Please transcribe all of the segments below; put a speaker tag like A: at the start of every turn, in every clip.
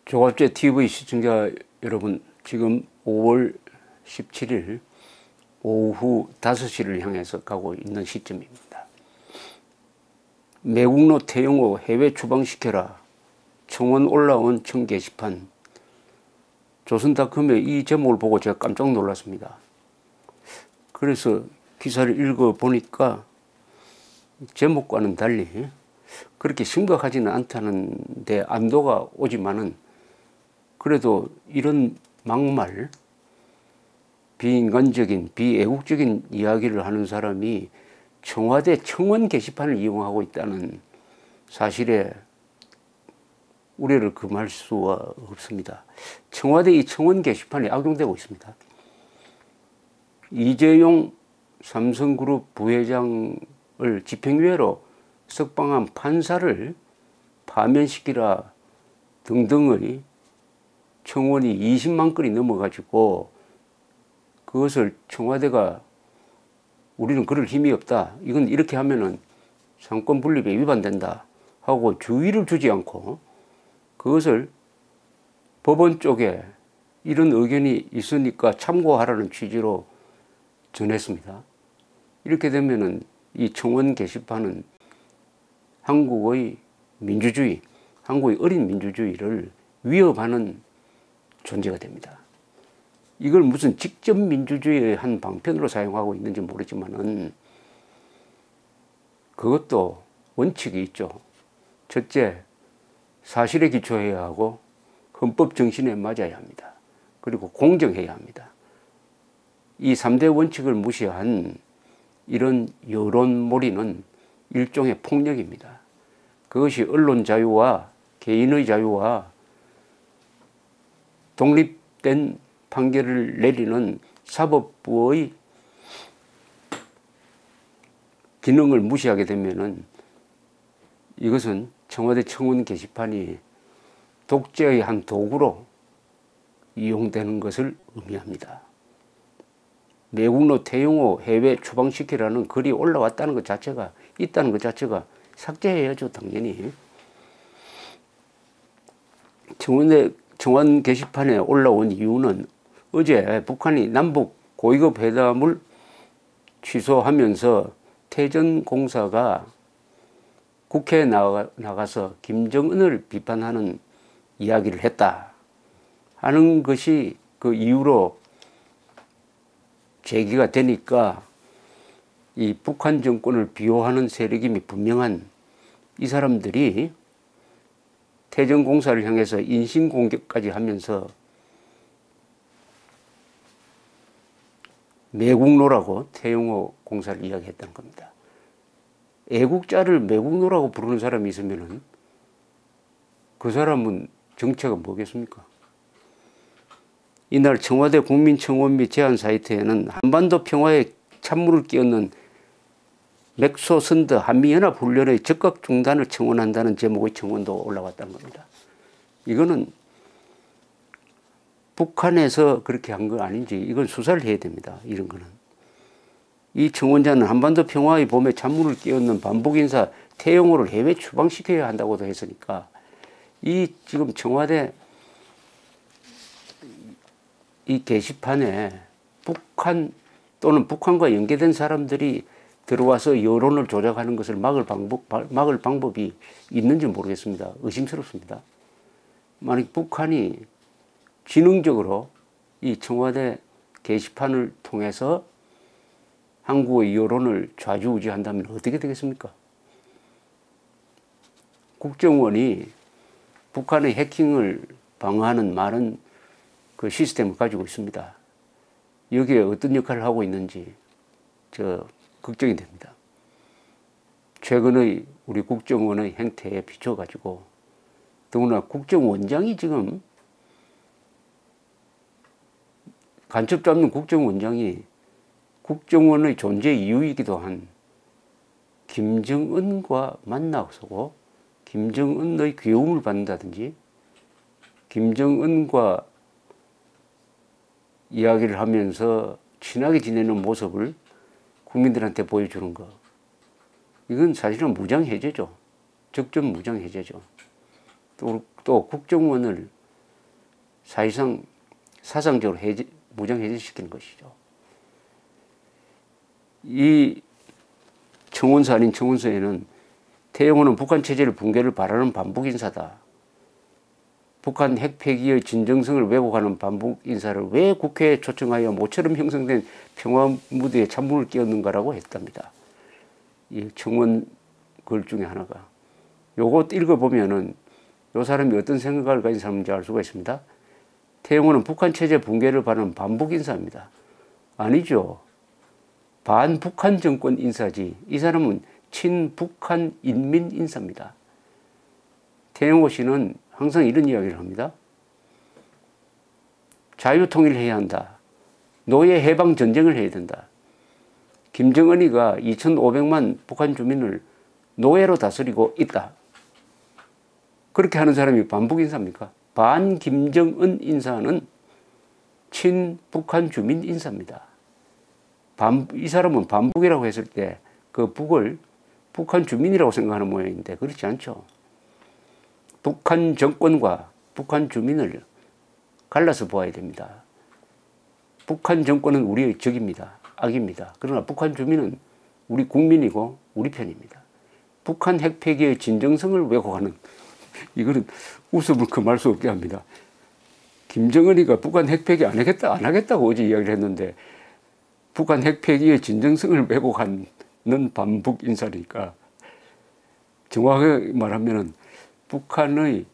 A: 조갑제 TV 시청자 여러분, 지금 5월 17일 오후 5시를 향해서 가고 있는 시점입니다. 매국노 태영호 해외 추방시켜라. 청원 올라온 청 게시판. 조선닷컴의 이 제목을 보고 제가 깜짝 놀랐습니다. 그래서 기사를 읽어보니까 제목과는 달리 그렇게 심각하지는 않다는데 안도가 오지만은, 그래도 이런 막말, 비인간적인, 비애국적인 이야기를 하는 사람이 청와대 청원 게시판을 이용하고 있다는 사실에 우려를 금할 수가 없습니다. 청와대 이 청원 게시판이 악용되고 있습니다. 이재용 삼성그룹 부회장을 집행유예로 석방한 판사를 파면시키라 등등의 청원이 20만 건이 넘어가지고, 그것을 청와대가 우리는 그럴 힘이 없다, 이건 이렇게 하면은 상권 분립에 위반된다 하고 주의를 주지 않고, 그것을 법원 쪽에 이런 의견이 있으니까 참고하라는 취지로 전했습니다. 이렇게 되면은 이 청원 게시판은 한국의 민주주의, 한국의 어린 민주주의를 위협하는 존재가 됩니다. 이걸 무슨 직접 민주주의의 한 방편으로 사용하고 있는지 모르지만은, 그것도 원칙이 있죠. 첫째, 사실에 기초해야 하고 헌법 정신에 맞아야 합니다. 그리고 공정해야 합니다. 이 3대 원칙을 무시한 이런 여론몰이는 일종의 폭력입니다. 그것이 언론 자유와 개인의 자유와 독립된 판결을 내리는 사법부의 기능을 무시하게 되면은, 이것은 청와대 청원 게시판이 독재의 한 도구로 이용되는 것을 의미합니다. 매국노 태영호 해외 추방시키라는 글이 올라왔다는 것 자체가, 있다는 것 자체가 삭제해야죠, 당연히. 청원 게시판에 올라온 이유는 어제 북한이 남북 고위급 회담을 취소하면서 태전공사가 국회에 나가서 김정은을 비판하는 이야기를 했다 하는 것이 그 이유로 제기가 되니까, 이 북한 정권을 비호하는 세력임이 분명한 이 사람들이 태전공사를 향해서 인신공격까지 하면서 매국노라고 태영호 공사를 이야기했다는 겁니다. 애국자를 매국노라고 부르는 사람이 있으면은 그 사람은 정체가 뭐겠습니까? 이날 청와대 국민청원 및 제안 사이트에는 한반도 평화에 찬물을 끼얹는 맥소선드 한미연합훈련의 적극 중단을 청원한다는 제목의 청원도 올라왔다는 겁니다. 이거는 북한에서 그렇게 한 거 아닌지, 이건 수사를 해야 됩니다. 이런 거는. 이 청원자는 한반도 평화의 봄에 찬물을 끼얹는 반복인사 태영호를 해외 추방시켜야 한다고도 했으니까, 이 지금 청와대 이 게시판에 북한 또는 북한과 연계된 사람들이 들어와서 여론을 조작하는 것을 막을 방법이 있는지 모르겠습니다. 의심스럽습니다. 만약 북한이 지능적으로 이 청와대 게시판을 통해서 한국의 여론을 좌지우지한다면 어떻게 되겠습니까? 국정원이 북한의 해킹을 방어하는 많은 그 시스템을 가지고 있습니다. 여기에 어떤 역할을 하고 있는지 걱정이 됩니다. 최근의 우리 국정원의 행태에 비춰가지고, 더구나 국정원장이 지금, 간첩 잡는 국정원장이 국정원의 존재 이유이기도 한 김정은과 만나서 김정은의 귀여움을 받는다든지, 김정은과 이야기를 하면서 친하게 지내는 모습을 국민들한테 보여주는 것, 이건 사실은 무장해제죠. 적전 무장해제죠. 또 국정원을 사실상 사상적으로 무장 해제시키는 것이죠. 이 청원서 아닌 청원서에는 태영호는 북한 체제를 붕괴를 바라는 반북 인사다. 북한 핵 폐기의 진정성을 왜곡하는 반북 인사를 왜 국회에 초청하여 모처럼 형성된 평화 무대에 찬물을 끼얹는가라고 했답니다. 이 청원 글 중에 하나가. 요것 읽어보면은 요 사람이 어떤 생각을 가진 사람인지 알 수가 있습니다. 태영호는 북한 체제 붕괴를 바라는 반북 인사입니다. 아니죠. 반북한 정권 인사지. 이 사람은 친북한 인민 인사입니다. 태영호 씨는 항상 이런 이야기를 합니다. 자유통일해야 한다. 노예 해방 전쟁을 해야 된다. 김정은이가 2,500만 북한 주민을 노예로 다스리고 있다. 그렇게 하는 사람이 반북 인사입니까? 반 김정은 인사는 친북한 주민 인사입니다. 이 사람은 반북이라고 했을 때 그 북을 북한 주민이라고 생각하는 모양인데 그렇지 않죠. 북한 정권과 북한 주민을 갈라서 보아야 됩니다. 북한 정권은 우리의 적입니다. 악입니다. 그러나 북한 주민은 우리 국민이고 우리 편입니다. 북한 핵 폐기의 진정성을 왜곡하는, 이거는 웃음을 금할 수 없게 합니다. 김정은이가 북한 핵 폐기 안 하겠다고 어제 이야기를 했는데 북한 핵 폐기의 진정성을 왜곡하는 반북 인사니까, 정확하게 말하면은 북한이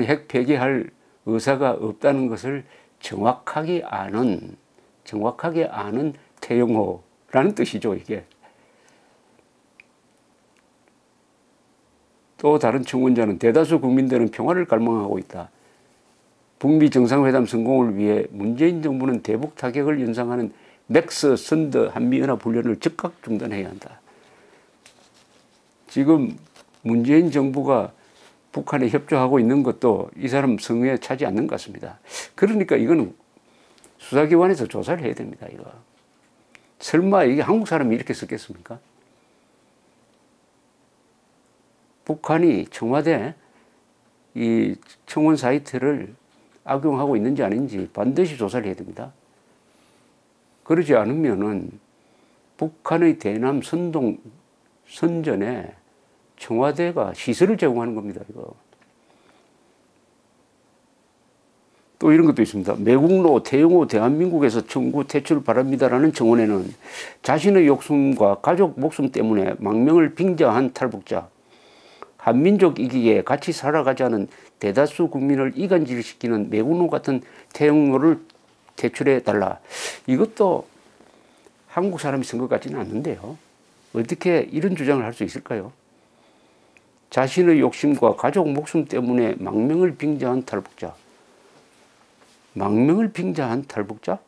A: 핵 폐기할 의사가 없다는 것을 정확하게 아는 태영호라는 뜻이죠, 이게. 또 다른 청원자는 대다수 국민들은 평화를 갈망하고 있다. 북미 정상회담 성공을 위해 문재인 정부는 대북 타격을 연상하는 맥스 선더 한미연합 훈련을 즉각 중단해야 한다. 지금 문재인 정부가 북한에 협조하고 있는 것도 이 사람 성에 차지 않는 것 같습니다. 그러니까 이거는 수사기관에서 조사를 해야 됩니다. 이거. 설마 이게 한국 사람이 이렇게 썼겠습니까? 북한이 청와대 이 청원 사이트를 악용하고 있는지 아닌지 반드시 조사를 해야 됩니다. 그러지 않으면은 북한의 대남 선전에 청와대가 시설을 제공하는 겁니다, 이거. 또 이런 것도 있습니다. 매국노 태영호 대한민국에서 청구 퇴출 바랍니다라는 청원에는 자신의 목숨과 가족 목숨 때문에 망명을 빙자한 탈북자, 한민족 이기에 같이 살아가자는 대다수 국민을 이간질시키는 매국노 같은 태영호를 퇴출해달라. 이것도 한국 사람이 쓴 것 같지는 않는데요. 어떻게 이런 주장을 할 수 있을까요? 자신의 욕심과 가족 목숨 때문에 망명을 빙자한 탈북자. 망명을 빙자한 탈북자?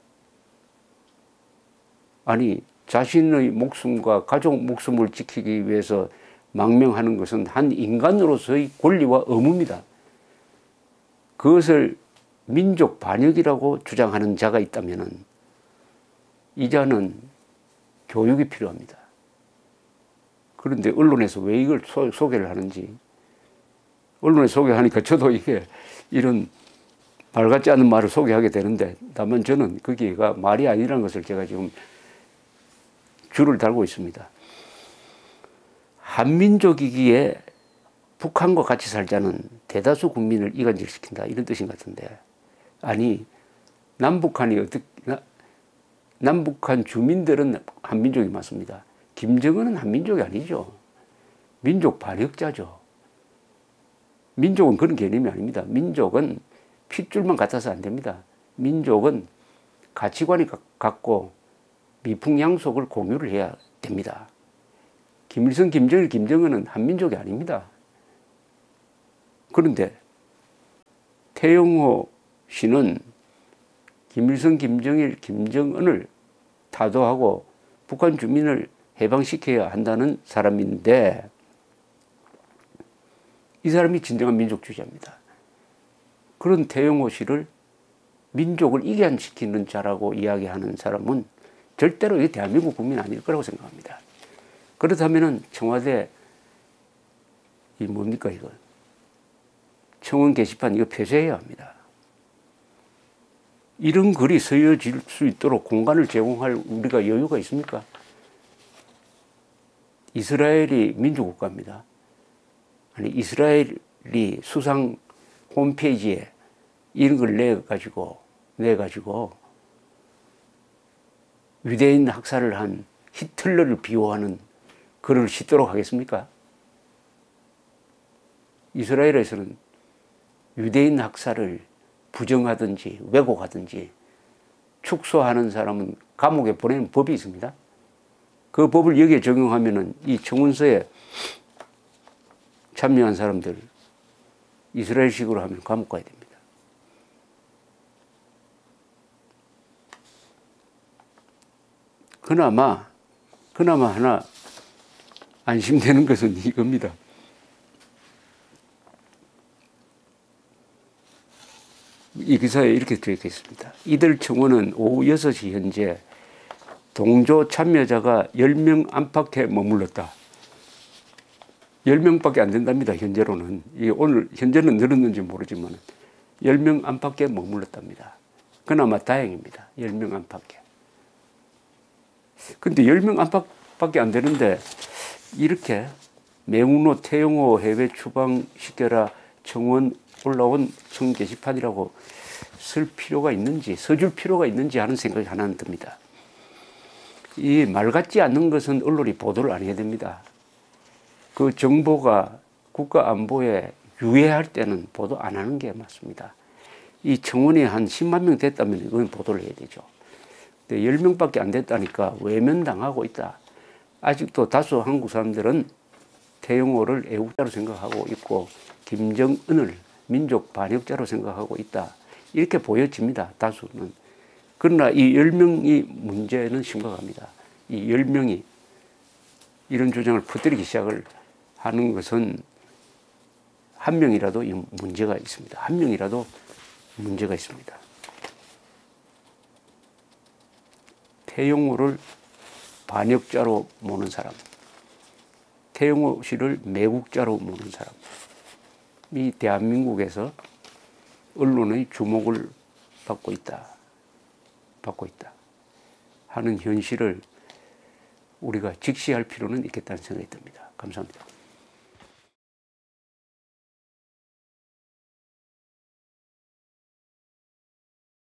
A: 아니, 자신의 목숨과 가족 목숨을 지키기 위해서 망명하는 것은 한 인간으로서의 권리와 의무입니다. 그것을 민족 반역이라고 주장하는 자가 있다면 이 자는 교육이 필요합니다. 그런데 언론에서 왜 이걸 소개를 하는지, 언론에 소개하니까 저도 이게 이런 말 같지 않은 말을 소개하게 되는데, 다만 저는 거기가 말이 아니라는 것을 제가 지금 줄을 달고 있습니다. 한민족이기에 북한과 같이 살자는 대다수 국민을 이간질시킨다, 이런 뜻인 것 같은데, 아니 남북한 주민들은 한민족이 맞습니다. 김정은은 한민족이 아니죠. 민족 반역자죠. 민족은 그런 개념이 아닙니다. 민족은 핏줄만 같아서 안 됩니다. 민족은 가치관이 같고 미풍양속을 공유를 해야 됩니다. 김일성, 김정일, 김정은은 한민족이 아닙니다. 그런데 태영호 씨는 김일성, 김정일, 김정은을 타도하고 북한 주민을 해방시켜야 한다는 사람인데, 이 사람이 진정한 민족주의자입니다. 그런 태영호 씨를 민족을 이간시키는 자라고 이야기하는 사람은 절대로 이 대한민국 국민 아닐 거라고 생각합니다. 그렇다면은 청와대 이 뭡니까 이거? 청원 게시판 이거 폐쇄해야 합니다. 이런 글이 쓰여질 수 있도록 공간을 제공할 우리가 여유가 있습니까? 이스라엘이 민주국가입니다. 아니, 이스라엘이 수상 홈페이지에 이런 걸 내가지고 유대인 학살을 한 히틀러를 비호하는 글을 싣도록 하겠습니까? 이스라엘에서는 유대인 학살을 부정하든지 왜곡하든지 축소하는 사람은 감옥에 보내는 법이 있습니다. 그 법을 여기에 적용하면은 이 청원서에 참여한 사람들 이스라엘식으로 하면 감옥 가야 됩니다. 그나마 하나 안심되는 것은 이겁니다. 이 기사에 이렇게 되어 있습니다. 이들 청원은 오후 6시 현재 동조 참여자가 10명 안팎에 머물렀다. 10명밖에 안 된답니다. 현재로는. 오늘 현재는 늘었는지 모르지만 10명 안팎에 머물렀답니다. 그나마 다행입니다. 10명 안팎에. 근데 10명 안팎밖에 안 되는데 이렇게 매국노 태영호 해외 추방시켜라 청원 올라온 청 게시판이라고 쓸 필요가 있는지, 써줄 필요가 있는지 하는 생각이 하나는 듭니다. 이 말 같지 않는 것은 언론이 보도를 안 해야 됩니다. 그 정보가 국가 안보에 유해할 때는 보도 안 하는 게 맞습니다. 이 청원이 한 10만 명 됐다면 이건 보도를 해야 되죠. 근데 10명밖에 안 됐다니까 외면당하고 있다. 아직도 다수 한국 사람들은 태영호를 애국자로 생각하고 있고 김정은을 민족 반역자로 생각하고 있다. 이렇게 보여집니다. 다수는. 그러나 이 10명이 문제는 심각합니다. 이 10명이 이런 주장을 퍼뜨리기 시작을 하는 것은 한 명이라도 문제가 있습니다. 한 명이라도 문제가 있습니다. 태영호를 반역자로 모는 사람, 태영호 씨를 매국자로 모는 사람, 이 대한민국에서 언론의 주목을 받고 있다 하는 현실을 우리가 직시할 필요는 있겠다는 생각이 듭니다. 감사합니다.